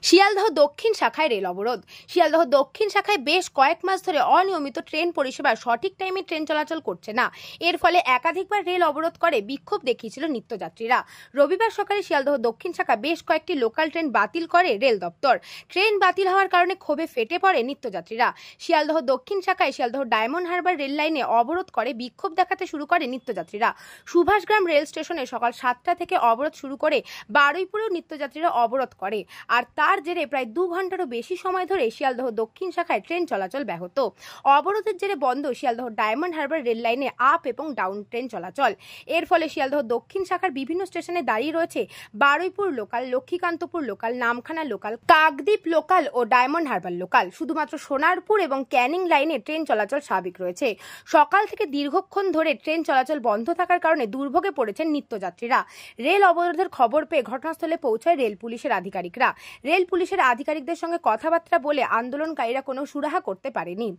শিয়ালদহ দক্ষিণ শাখায় রেল অবরোধ। শিয়ালদহ দক্ষিণ শাখায় বেশ কয়েক মাস ধরে অনিয়মিত ট্রেন পরিষেবা সঠিক টাইমে ট্রেন চলাচল করছে না। এর ফলে একাধিকবার রেল অবরোধ করে বিক্ষোভ দেখিয়েছিল নিত্যযাত্রীরা। রবিবার সকালে শিয়ালদহ দক্ষিণ শাখা বেশ কয়েকটি লোকাল ট্রেন বাতিল করে রেল দপ্তর। ট্রেন বাতিল হওয়ার কারণে ক্ষোভে ফেটে পড়ে নিত্যযাত্রীরা। শিয়ালদহ দক্ষিণ শাখায় শিয়ালদহ ডায়মন্ড হারবার রেল লাইনে অবরোধ করে বিক্ষোভ দেখাতে শুরু করে নিত্যযাত্রীরা। সুভাষগ্রাম রেল স্টেশনে সকাল 7টা থেকে অবরোধ শুরু করে বারুইপুরেও নিত্যযাত্রীরা অবরোধ করে। আর তার জেরে প্রায় 2 ঘন্টারও বেশি সময় ধরে শিয়ালদহ দক্ষিণ শাখায় ট্রেন চলাচল ব্যাহত। অবরোধের জেরে বন্ধ শিয়ালদহ ডায়মন্ড হারবার রেল লাইনে আপ এবং ডাউন ট্রেন চলাচল। এর ফলে শিয়ালদহ দক্ষিণ শাখার বিভিন্ন স্টেশনে দাঁড়িয়ে রয়েছে Baruipur local, Lakshmikantapur local, Namkhana local, Kakdwip local ও ডায়মন্ড হারবার লোকাল। শুধুমাত্র সোনারপুর এবং ক্যানিং লাইনে ট্রেন চলাচল স্বাভাবিক রয়েছে। সকাল থেকে দীর্ঘক্ষণ ধরে ট্রেন চলাচল বন্ধ থাকার কারণে দুর্ভোগে পড়েছেন নিত্যযাত্রীরা। রেল অবরোধের খবর পেয়ে ঘটনাস্থলে পৌঁছায় রেল পুলিশের আধিকারিকরা। রেল পুলিশের আধিকারিকদের সঙ্গে কথাবার্তা বলে আন্দোলনকারীরা কোনো সুরাহা করতে পারেনি।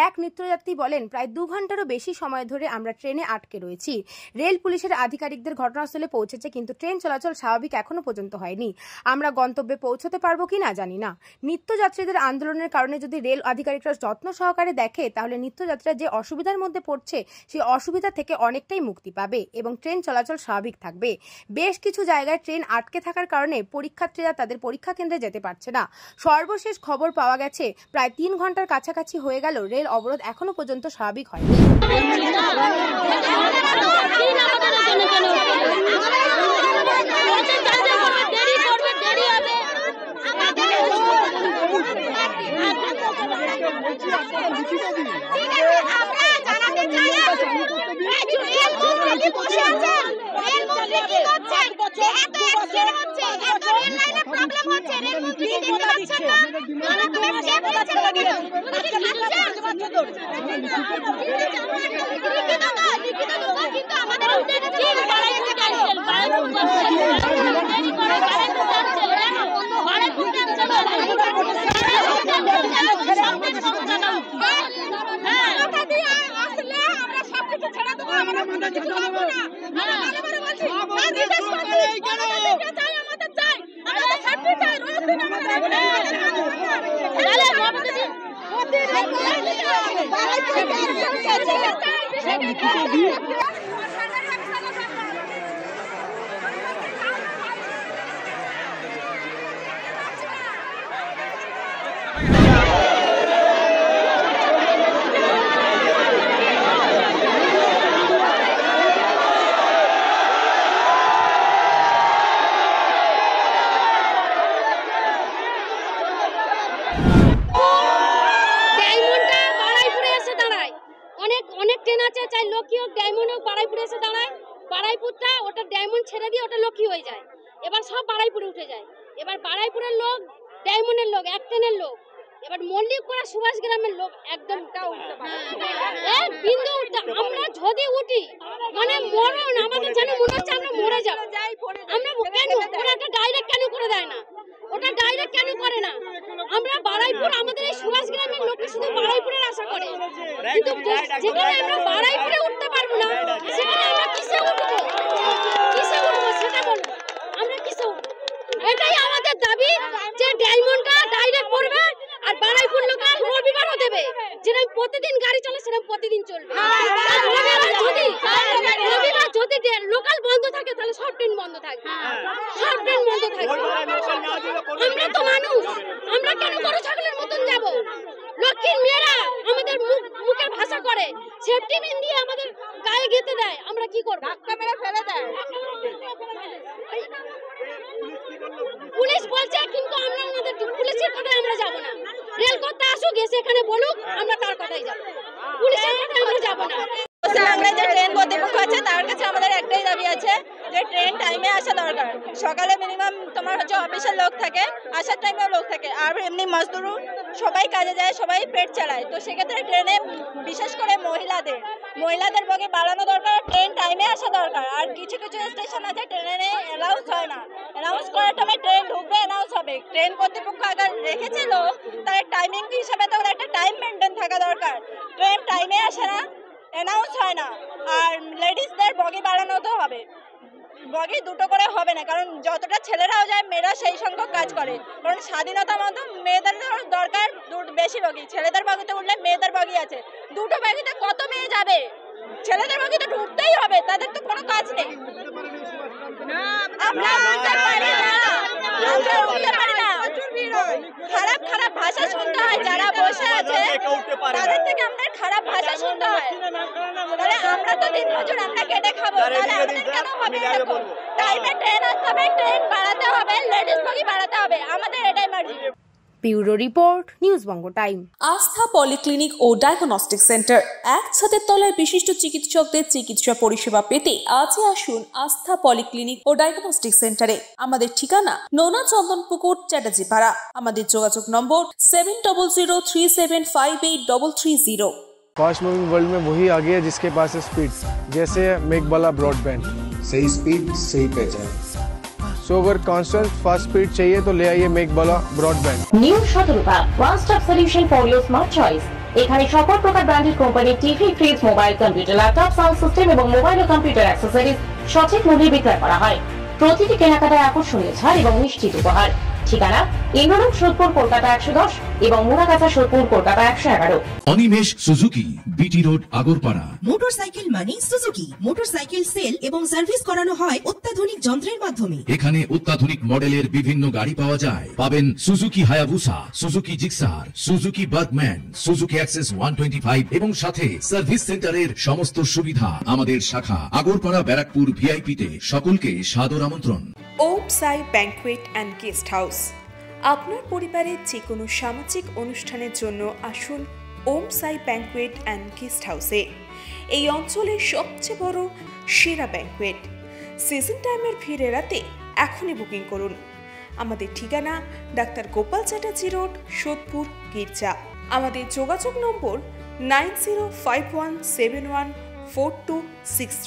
এক নিত্যযাত্রী বলেন, প্রায় 2 ঘন্টারও বেশি সময় ধরে আমরা ট্রেনে আটকে রয়েছি। রেল পুলিশের আধিকারিকদের ঘটনাস্থলে পৌঁছেছে, কিন্তু ট্রেন চলাচল স্বাভাবিক এখনো পর্যন্ত হয়নি। আমরা গন্তব্যে পৌঁছতে পারবো কিনা জানি না। নিত্যযাত্রীদের আন্দোলনের কারণে যদি রেল আধিকারিকরা যত্ন সহকারে দেখে, তাহলে নিত্যযাত্রীরা যে অসুবিধার মধ্যে পড়ছে সেই অসুবিধা থেকে অনেকটাই মুক্তি পাবে এবং ট্রেন চলাচল স্বাভাবিক থাকবে। বেশ কিছু জায়গায় ট্রেন আটকে থাকার কারণে পরীক্ষার্থীরা তাদের পরীক্ষা কেন্দ্রে যেতে পারছে না। সর্বশেষ খবর পাওয়া গেছে প্রায় 3 ঘন্টার কাছাকাছি হয়ে গেল রেল অবরোধ এখনো পর্যন্ত স্বাভাবিক হয়নি। অনেক ট্রেন আছে, চাই লক্ষ্মী হোক, ডায়মন্ড হোক, বারুইপুরে এসে দাঁড়ায়। বারুইপুরটা ওটা ডায়মন্ড ছেড়ে দিয়ে ওটা লক্ষ্মী হয়ে যায়। এবার সব বারুইপুরে উঠে যায়। এবার বারুইপুরের লোক, ডায়মন্ডের লোক, এক ট্রেনের লোক, এবার মল্লিকপাড়া সুভাষ গ্রামের লোক একদম বিন্দু। আমরা যদি উঠি মানে মরণ, আমাদের যেন মনে হচ্ছে আমরা মরে যাবো। আমরা কেন ওরা একটা ডাইরেক্ট কেন করে দেয় না? ওটা ডাইরেক্ট কেন করে না? আমরা বারুইপুর, আমাদের এই সুভাষ গ্রামের লোক শুধু বারুইপুরের আশা করে, কিন্তু যেখানে আমরা বারুইপুরে উঠতে পারবো না, সেখানে আমরা কিসে উঠবো? কিসে উঠবো সেটা বলবো, আমরা কিসে উঠবো? এটাই আমাদের দাবি যে ডায়মন্ডটা ডাইরেক্ট করবে আর বারুইপুর লোকাল রবিবারও দেবে। যেরকম প্রতিদিন গাড়ি চলে সেরকম প্রতিদিন চলবে। রবিবার যদি লোকাল বন্ধ থাকে তাহলে সব ট্রেন বন্ধ থাকবে, সব ট্রেন বন্ধ থাকবে। আমরা তো মানুষ, আমরা কেন গরু ছাগলের মতন যাব? লক্ষ্মীর মেয়েরা আমাদের মুখের ভাষা করে, সেফটি পিন দিয়ে আমাদের গায়ে গেঁথে দেয়, আমরা কি করব? ধাক্কা মেরে ফেলে দেয় পুলিশ বলছে, কিন্তু আমরা আমাদের পুলিশের কথায় আমরা যাব না। রেল করতে আসুক, এসে এখানে বলুক, আমরা তার কথাই যাব, পুলিশের কথায় আমরা যাব না। আমরা যে ট্রেন কর্তৃপক্ষ আছে তার কাছে আমাদের একটাই দাবি আছে যে ট্রেন টাইমে আসা দরকার। সকালে মিনিমাম তোমার হচ্ছে অফিসের লোক থাকে, আসার টাইমেও লোক থাকে, আর এমনি মজদুর সবাই কাজে যায়, সবাই পেট চালায়। তো সেক্ষেত্রে ট্রেনে বিশেষ করে মহিলাদের বগে বাড়ানো দরকার, ট্রেন টাইমে আসা দরকার। আর কিছু কিছু স্টেশন আছে ট্রেনে অ্যানাউন্স হয় না, অ্যানাউন্স করার টাইমে ট্রেন ঢুকবে, অ্যানাউন্স হবে। ট্রেন কর্তৃপক্ষ আগে রেখেছিল তার টাইমিং হিসাবে তাহলে একটা টাইম মেনটেন থাকা দরকার। ট্রেন টাইমে আসে না, অ্যানাউন্স হয় না, আর লেডিসদের বগি বাড়ানো তো হবে। বগি দুটো করে হবে না, কারণ যতটা ছেলেরাও যায় মেয়েরা সেই সংখ্যক কাজ করে, কারণ স্বাধীনতা মতো মেয়েদের দরকার বেশি বগি। ছেলেদের বগিতে উঠলে মেয়েদের বগি আছে, দুটো বগিতে কত মেয়ে যাবে? ছেলেদের বগিতে উঠতেই হবে, তাদের তো কোনো কাজ নেই। আমরা উঠতে পারি না, আমরা উঠতে পারি না। খারাপ খারাপ ভাষা শুনতে হয়, যারা বসে আছে তাদের থেকে আমাদের খারাপ ভাষা শুনতে হয়। তাহলে আমরা তো দিন মজুর, আমরা কেটে খাবো, তাহলে আমাদের কেন হবে এরকম? টাইমে ট্রেন আসতে হবে, ট্রেন বাড়াতে হবে, লেডিস বগি বাড়াতে হবে, আমাদের এটাই মার্জি। ব্যুরো রিপোর্ট, নিউজ বঙ্গ টাইম। আস্থা পলিক্লিনিক ও ডায়াগনস্টিক সেন্টার, এক ছাদের তলায় বিশিষ্ট চিকিৎসকদের চিকিৎসা পরিষেবা পেতে আজই আসুন আস্থা পলিক্লিনিক ও ডায়াগনস্টিক সেন্টারে। আমাদের ঠিকানা নোনা চন্দনপুকুর, চ্যাটার্জিপাড়া। আমাদের যোগাযোগ নম্বর 7003758330। फास्ट मूविंग वर्ल्ड में वही आगे है जिसके पास है स्पीड, जैसे मेघबाला ब्रॉडबैंड। सही स्पीड सही पहचान। सो अगर कांस्टेंट फास्ट स्पीड चाहिए तो ले आइए मेघबाला ब्रॉडबैंड। নিউ সতর্কতা, one stop solution for your smart choice. এখানে সকল প্রকার ব্র্যান্ডেড কোম্পানির TV, fridge, mobile, computer, laptop, sound system এবং মোবাইল ও কম্পিউটার অ্যাক্সেসরিজ সঠিক মূল্যে বিক্রয় করা হয়। প্রতিটি কেনাকাটায় আকর্ষণীয় ছাড় এবং নিশ্চিত উপহার। ঠিকানা ইন্দ্রনগর, সোদপুর, কলকাতা 110 এবং Muragachha, Sodepur, Kolkata 111। Animesh Suzuki, BT road, Agarpara. Motorcycle মানে সুজুকি। মোটরসাইকেল সেল এবং সার্ভিস করানো হয় অত্যাধুনিক যন্ত্রের মাধ্যমে। এখানে অত্যাধুনিক মডেলের বিভিন্ন গাড়ি পাওয়া যায়। পাবেন Suzuki Hayabusa, Suzuki Gixxer, Suzuki Bergman, Suzuki access 125 এবং সাথে সার্ভিস সেন্টারের সমস্ত সুবিধা। আমাদের শাখা আগরপাড়া, ব্যারাকপুর ভিআইপি তে। সকলকে সাদর আমন্ত্রণ। ওম সাই ব্যাংকুয়েট অ্যান্ড গেস্ট হাউস। আপনার পরিবারের যে কোনো সামাজিক অনুষ্ঠানের জন্য আসুন ওম সাই ব্যাংকুয়েট অ্যান্ড গেস্ট হাউসে। এই অঞ্চলের সবচেয়ে বড় সেরা ব্যাংকুয়েট। সিজন টাইমের ভিড় এড়াতে এখনই বুকিং করুন। আমাদের ঠিকানা ডাক্তার গোপাল চ্যাটার্জি রোড, সোদপুর, গির্জা। আমাদের যোগাযোগ নম্বর 9051714263।